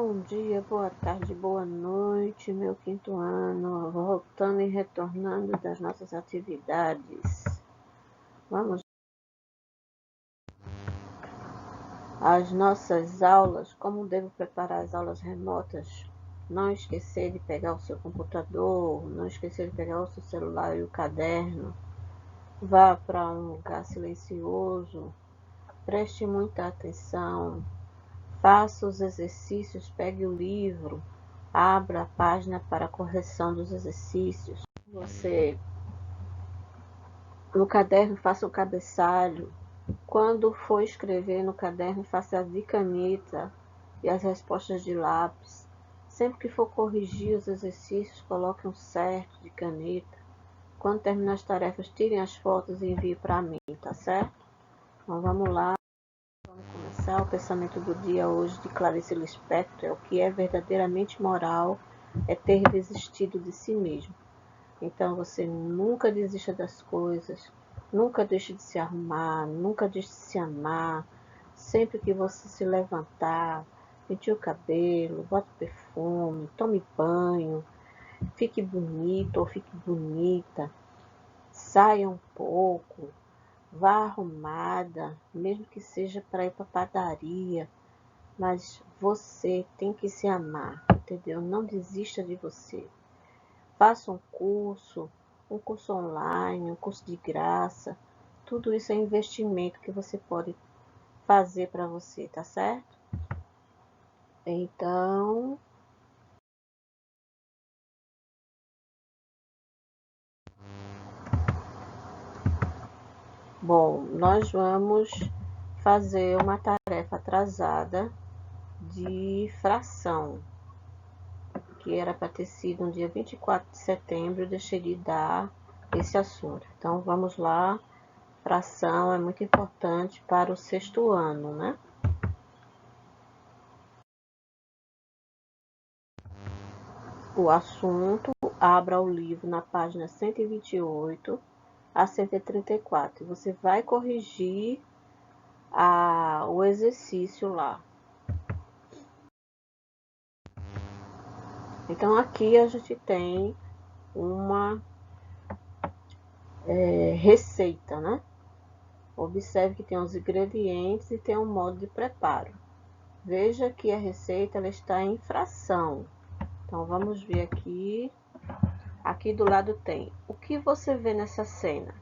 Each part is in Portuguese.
Bom dia, boa tarde, boa noite, meu quinto ano, voltando e retornando das nossas atividades. Vamos às nossas aulas, como devo preparar as aulas remotas. Não esquecer de pegar o seu computador, não esquecer de pegar o seu celular e o caderno. Vá para um lugar silencioso, preste muita atenção, faça os exercícios, pegue o livro, abra a página para a correção dos exercícios. Você, no caderno, faça o cabeçalho. Quando for escrever no caderno, faça de caneta e as respostas de lápis. Sempre que for corrigir os exercícios, coloque um certo de caneta. Quando terminar as tarefas, tirem as fotos e enviem para mim, tá certo? Então vamos lá. Vamos começar o pensamento do dia hoje de Clarice Lispector. O que é verdadeiramente moral é ter desistido de si mesmo. Então você nunca desista das coisas, nunca deixe de se arrumar, nunca deixe de se amar. Sempre que você se levantar, penteie o cabelo, bote perfume, tome banho, fique bonito ou fique bonita, saia um pouco, vá arrumada, mesmo que seja para ir para a padaria, mas você tem que se amar, entendeu? Não desista de você. Faça um curso online, um curso de graça. Tudo isso é investimento que você pode fazer para você, tá certo? Então, bom, nós vamos fazer uma tarefa atrasada de fração, que era para ter sido no dia 24 de setembro, eu deixei de dar esse assunto. Então, vamos lá. Fração é muito importante para o sexto ano, né? O assunto, abra o livro na página 128 a 134. Você vai corrigir o exercício lá. Então, aqui a gente tem uma receita, né? Observe que tem os ingredientes e tem um modo de preparo. Veja que a receita ela está em fração. Então, vamos ver aqui. Aqui do lado tem o que você vê nessa cena.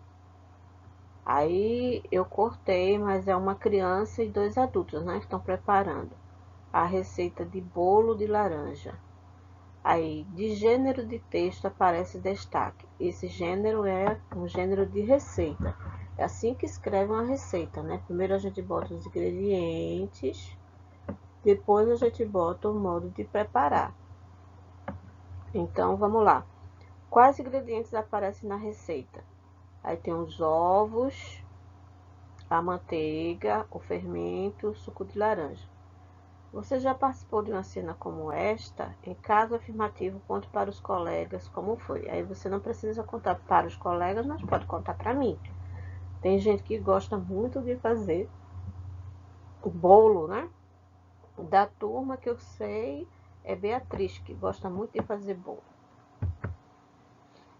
Aí eu cortei, mas é uma criança e dois adultos, né? Estão preparando a receita de bolo de laranja. Aí, de gênero de texto aparece destaque. Esse gênero é um gênero de receita. É assim que escreve uma receita, né? Primeiro a gente bota os ingredientes, depois a gente bota o modo de preparar. Então, vamos lá. Quais ingredientes aparecem na receita? Aí tem os ovos, a manteiga, o fermento, o suco de laranja. Você já participou de uma cena como esta? Em caso afirmativo, conte para os colegas como foi. Aí você não precisa contar para os colegas, mas pode contar para mim. Tem gente que gosta muito de fazer o bolo, né? Da turma que eu sei é Beatriz, que gosta muito de fazer bolo.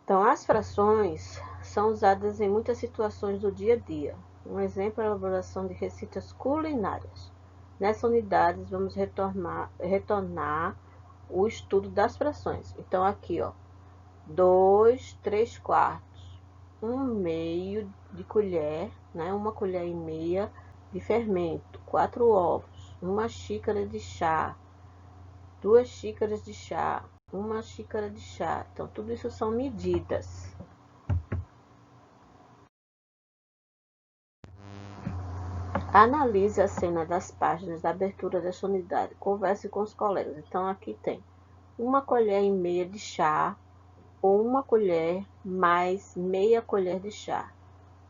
Então, as frações são usadas em muitas situações do dia a dia. Um exemplo é a elaboração de receitas culinárias. Nessa unidade, vamos retornar o estudo das frações. Então, aqui, ó, 2, 3 quartos, 1/2 de colher, né? 1,5 colher de fermento, 4 ovos, 1 xícara de chá, 2 xícaras de chá, 1 xícara de chá. Então, tudo isso são medidas. Analise a cena das páginas da abertura desta unidade. Converse com os colegas. Então, aqui tem 1,5 colher de chá ou 1 colher mais meia colher de chá.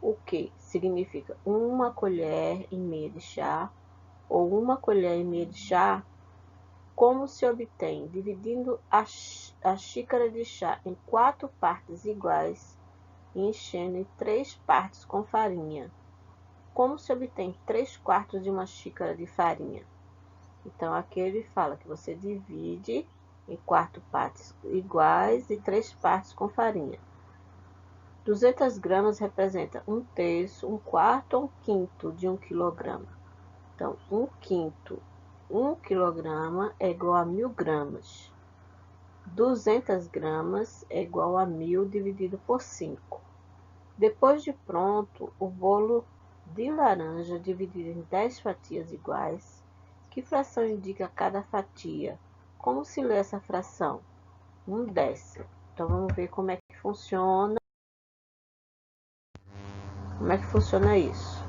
O que significa 1,5 colher de chá ou 1,5 colher de chá? Como se obtém? Dividindo a xícara de chá em 4 partes iguais e enchendo em 3 partes com farinha. Como se obtém 3 quartos de uma xícara de farinha? Então, aqui ele fala que você divide em 4 partes iguais e 3 partes com farinha. 200 gramas representa 1/3, 1/4 ou 1/5 de 1 quilograma. Então, 1/5, 1 quilograma é igual a 1000 gramas. 200 gramas é igual a 1000 dividido por 5. Depois de pronto, o bolo de laranja dividido em 10 fatias iguais. Que fração indica cada fatia? Como se lê essa fração? 1/10. Então, vamos ver como é que funciona. Como é que funciona isso?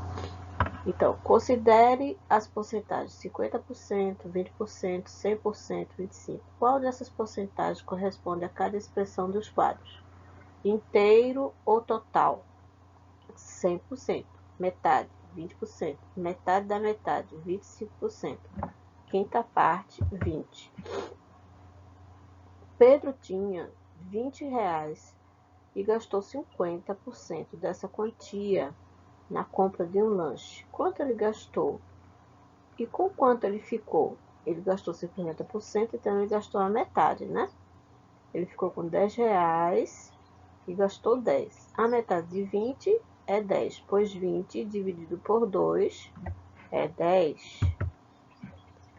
Então, considere as porcentagens 50%, 20%, 100%, 25%. Qual dessas porcentagens corresponde a cada expressão dos quadros? Inteiro ou total? 100%. Metade, 20%. Metade da metade, 25%. Quinta parte, 20%. Pedro tinha R$ 20 e gastou 50% dessa quantia na compra de um lanche. Quanto ele gastou? E com quanto ele ficou? Ele gastou 50%, então ele gastou a metade, né? Ele ficou com R$ 10 e gastou 10. A metade de 20 é 10, pois 20 dividido por 2 é 10.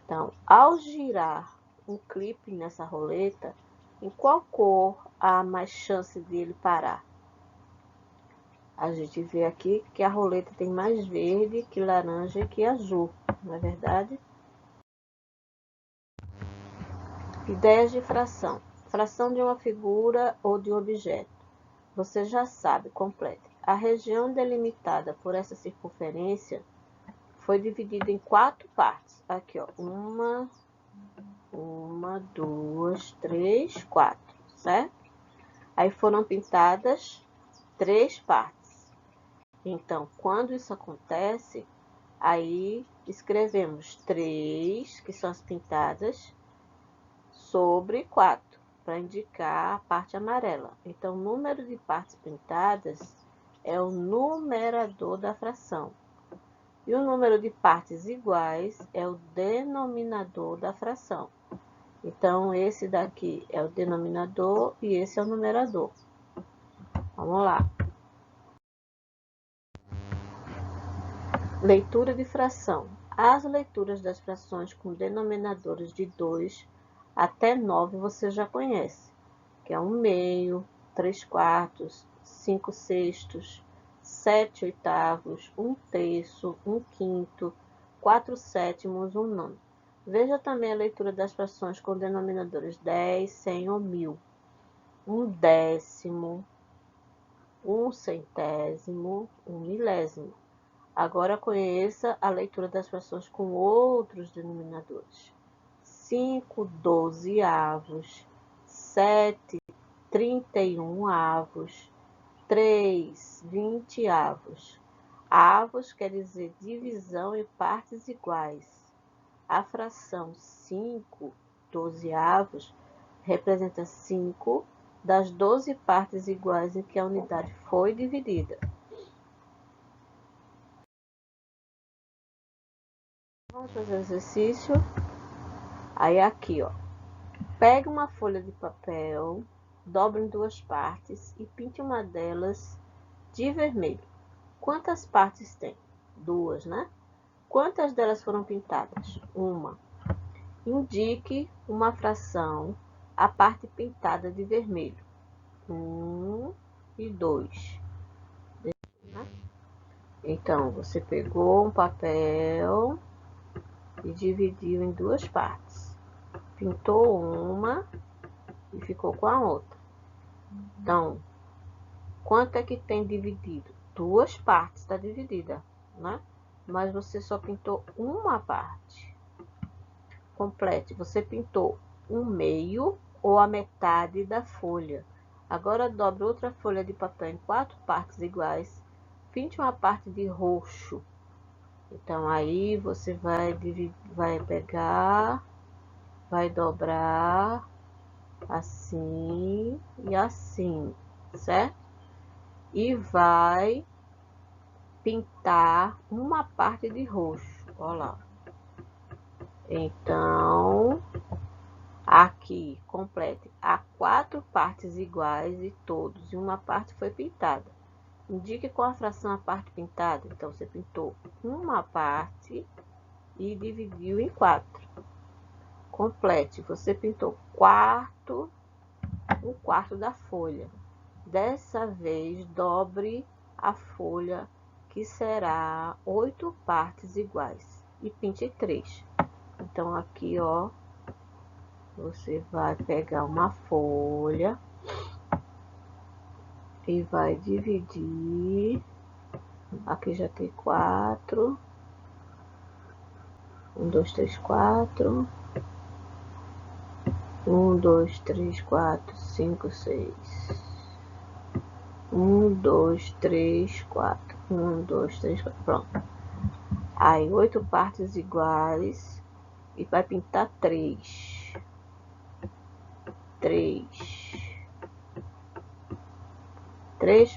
Então, ao girar um clipe nessa roleta, em qual cor há mais chance de ele parar? A gente vê aqui que a roleta tem mais verde que laranja e que azul, não é verdade? Ideias de fração. Fração de uma figura ou de um objeto. Você já sabe, complete. A região delimitada por essa circunferência foi dividida em 4 partes. Aqui, ó. Uma, 2, 3, 4, certo? Aí foram pintadas 3 partes. Então, quando isso acontece, aí escrevemos 3, que são as pintadas, sobre 4, para indicar a parte amarela. Então, o número de partes pintadas é o numerador da fração. E o número de partes iguais é o denominador da fração. Então, esse daqui é o denominador e esse é o numerador. Vamos lá. Leitura de fração. As leituras das frações com denominadores de 2 até 9 você já conhece, que é 1/2, 3/4, 5/6, 7/8, 1/3, 1/5, 4/7, 1/9. Veja também a leitura das frações com denominadores 10, 100 ou 1000. 1/10, 1/100, 1/1000. Agora conheça a leitura das frações com outros denominadores. 5/12, 7/31, 3/20. Avos quer dizer divisão em partes iguais. A fração 5/12 representa 5 das 12 partes iguais em que a unidade foi dividida. Vamos fazer o exercício. Aí aqui, ó. Pegue uma folha de papel, dobre em 2 partes e pinte uma delas de vermelho. Quantas partes tem? 2, né? Quantas delas foram pintadas? 1. Indique uma fração, a parte pintada de vermelho. 1 e 2. Então, você pegou um papel e dividiu em 2 partes. Pintou uma e ficou com a outra. Então, quanto é que tem dividido? 2 partes está dividida, né? Mas você só pintou uma parte. Complete. Você pintou 1/2 ou a metade da folha. Agora dobre outra folha de papel em 4 partes iguais. Pinte uma parte de roxo. Então aí você vai pegar, vai dobrar assim e assim, certo? E vai pintar uma parte de roxo. Olha lá. Então, aqui, complete. Há 4 partes iguais e todos, e uma parte foi pintada. Indique qual a fração a parte pintada. Então, você pintou uma parte e dividiu em 4. Complete. Você pintou um quarto da folha. Dessa vez, dobre a folha, que será 8 partes iguais, e pinte 3. Então, aqui, ó, você vai pegar uma folha e vai dividir. Aqui já tem 4. 1, 2, 3, 4. 1, 2, 3, 4, 5, 6. 1, 2, 3, 4. 1, 2, 3, 4. Pronto. Aí, 8 partes iguais. E vai pintar 3. 3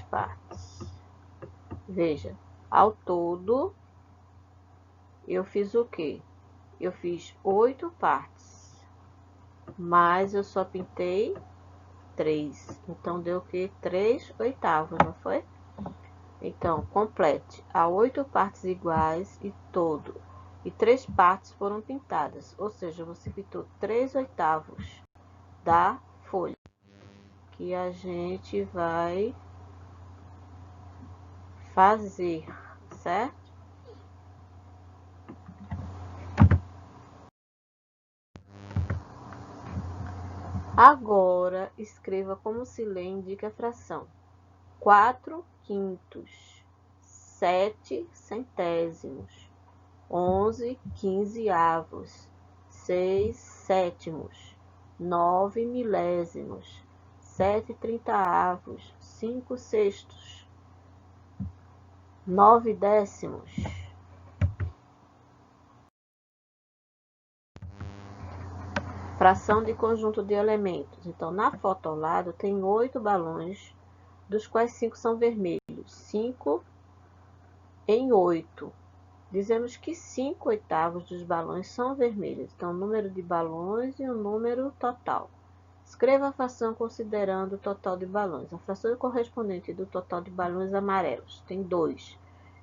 partes. Veja, ao todo, eu fiz o quê? Eu fiz 8 partes. Mas eu só pintei 3. Então, deu o quê? 3 oitavos, não foi? Então, complete. Há 8 partes iguais e todo. E 3 partes foram pintadas. Ou seja, você pintou 3 oitavos da folha. Que a gente vai fazer, certo? Agora, escreva como se lê e indique a fração. 4 quintos, 7 centésimos, 11 quinzeavos, 6 sétimos, 9 milésimos, 7 trintaavos, 5 sextos, 9 décimos. Fração de conjunto de elementos. Então, na foto ao lado, tem 8 balões, dos quais 5 são vermelhos. 5 em 8. Dizemos que 5 oitavos dos balões são vermelhos. Então, o número de balões e o número total. Escreva a fração considerando o total de balões. A fração correspondente do total de balões amarelos tem 2.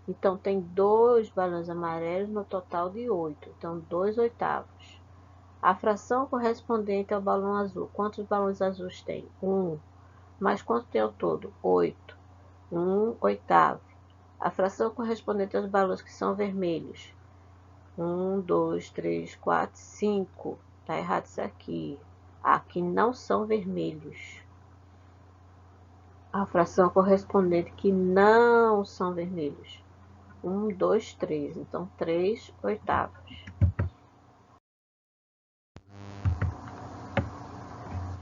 Então, tem 2 balões amarelos no total de 8. Então, 2 oitavos. A fração correspondente ao balão azul. Quantos balões azuis tem? 1. Mas quanto tem ao todo? 8. 1 oitavo. A fração correspondente aos balões que são vermelhos. 1, 2, 3, 4, 5. Está errado isso aqui. Aqui não são vermelhos. A fração correspondente que não são vermelhos. 1, 2, 3. Então, 3 oitavos.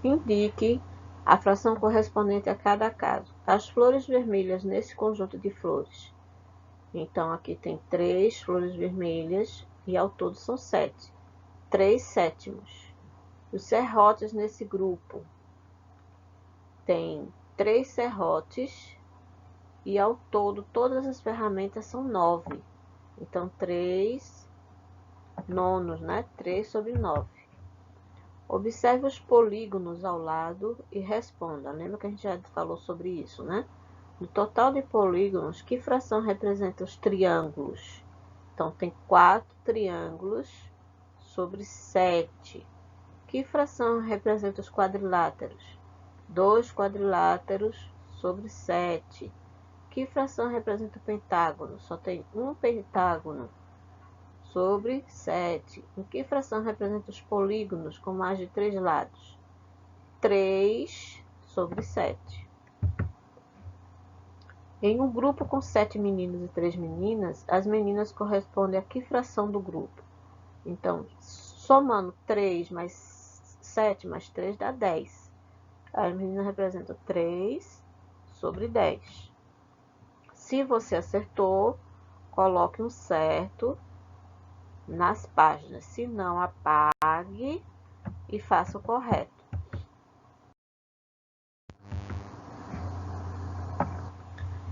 Indique a fração correspondente a cada caso. As flores vermelhas nesse conjunto de flores. Então, aqui tem 3 flores vermelhas e ao todo são 7. 3 sétimos. Os serrotes nesse grupo. Tem 3 serrotes e ao todo todas as ferramentas são 9. Então, 3 nonos, né? 3 sobre 9. Observe os polígonos ao lado e responda. Lembra que a gente já falou sobre isso, né? No total de polígonos, que fração representa os triângulos? Então, tem 4 triângulos sobre 7. Que fração representa os quadriláteros? 2 quadriláteros sobre 7. Que fração representa o pentágono? Só tem um pentágono sobre 7. Em que fração representa os polígonos com mais de 3 lados? 3 sobre 7. Em um grupo com 7 meninos e 3 meninas, as meninas correspondem a que fração do grupo? Então, somando 3 mais 7 mais 3 dá 10. As meninas representam 3 sobre 10. Se você acertou, coloque um certo nas páginas. Se não, apague e faça o correto.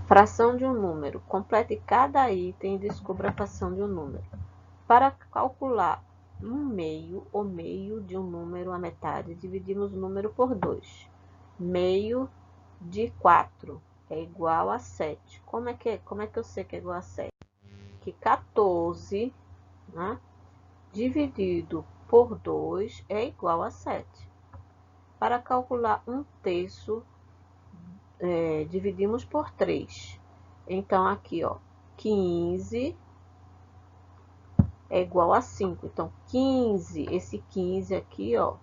Fração de um número. Complete cada item e descubra a fração de um número. Para calcular um meio, o meio de um número, a metade, dividimos o número por 2. Meio de 4 é igual a 7. Como é que eu sei que é igual a 7? Que 14, né, dividido por 2 é igual a 7. Para calcular 1/3, dividimos por 3. Então, aqui, ó, 15 é igual a 5. Então, 15, esse 15 aqui, ó,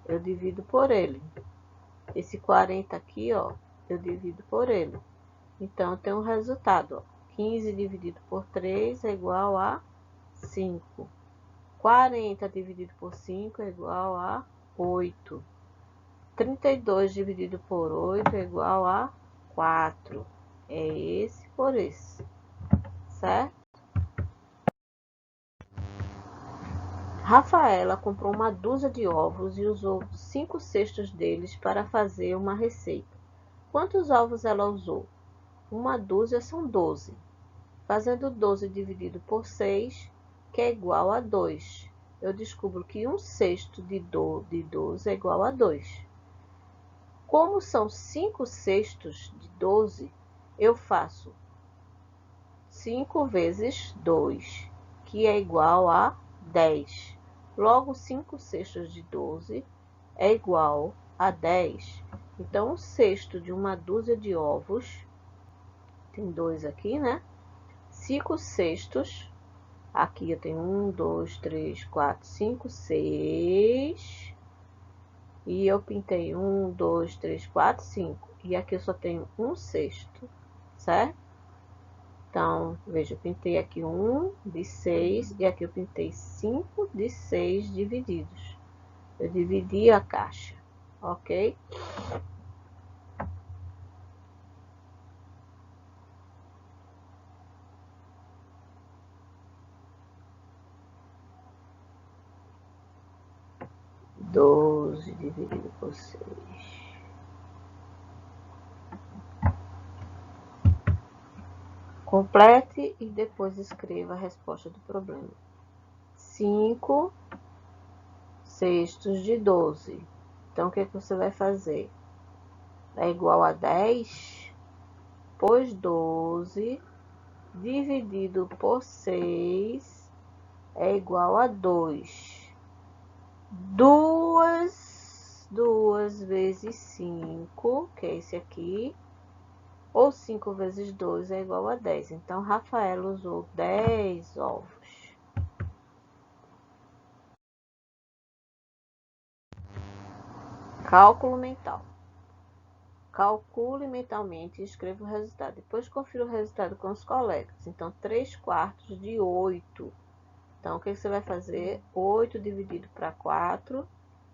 eu divido por ele. Esse 40 aqui, ó, eu divido por ele. Então, eu tenho um resultado, ó. 15 dividido por 3 é igual a 5. 40 dividido por 5 é igual a 8. 32 dividido por 8 é igual a 4. É esse por esse, certo? Rafaela comprou uma dúzia de ovos e usou 5 cestos deles para fazer uma receita. Quantos ovos ela usou? Uma dúzia são 12. Fazendo 12 dividido por 6, que é igual a 2. Eu descubro que 1/6 de 12 é igual a 2. Como são 5/6 de 12, eu faço 5 vezes 2, que é igual a 10. Logo, 5/6 de 12 é igual a 10. Então, 1/6 de uma dúzia de ovos, tem 2 aqui, né? 5/6, aqui eu tenho 1, 2, 3, 4, 5, 6. E eu pintei 1, 2, 3, 4, 5. E aqui eu só tenho 1/6, certo? Então, veja, eu pintei aqui 1 de 6 e aqui eu pintei 5 de 6 divididos. Eu dividi a caixa, ok? Doze dividido por 6. Complete e depois escreva a resposta do problema. 5/6 de 12. Então, o que você vai fazer? É igual a 10, pois 12 dividido por 6 é igual a 2. 2 vezes 5, que é esse aqui, ou 5 vezes 2 é igual a 10. Então, Rafaela usou 10 ovos. Cálculo mental. Calcule mentalmente e escreva o resultado. Depois, confira o resultado com os colegas. Então, 3/4 de 8. Então, o que você vai fazer? 8 dividido para 4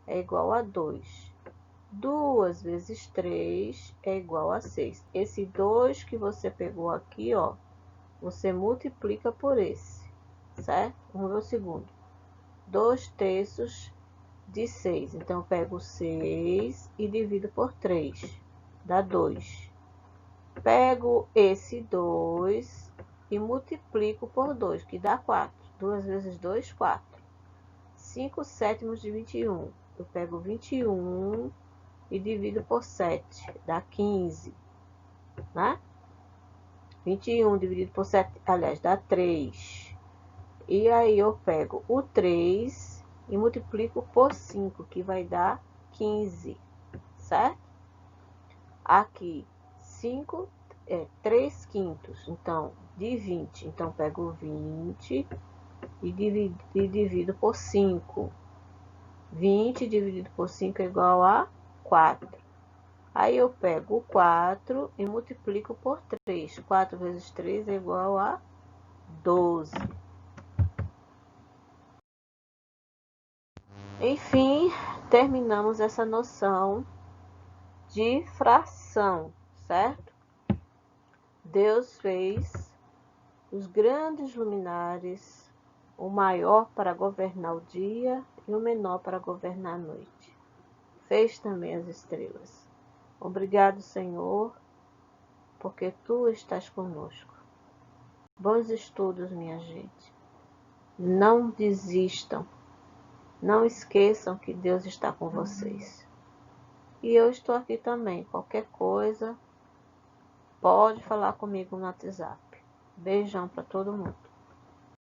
é igual a 2. 2 vezes 3 é igual a 6. Esse 2 que você pegou aqui, ó, você multiplica por esse, certo? Vamos ver o segundo. 2/3 de 6. Então, eu pego 6 e divido por 3. Dá 2. Pego esse 2 e multiplico por 2, que dá 4. 2 vezes 2, 4. 5/7 de 21. Eu pego 21 e divido por 7, dá 15, né? 21 dividido por 7, aliás, dá 3. E aí eu pego o 3 e multiplico por 5, que vai dar 15, certo? Aqui, 5 é 3/5, então, de 20. Então, pego 20 e divido por 5. 20 dividido por 5 é igual a 4. Aí eu pego o 4 e multiplico por 3. 4 vezes 3 é igual a 12. Enfim, terminamos essa noção de fração, certo? Deus fez os grandes luminares, o maior para governar o dia e o menor para governar a noite. Fez também as estrelas. Obrigado, Senhor, porque Tu estás conosco. Bons estudos, minha gente. Não desistam. Não esqueçam que Deus está com vocês. E eu estou aqui também. Qualquer coisa, pode falar comigo no WhatsApp. Beijão para todo mundo.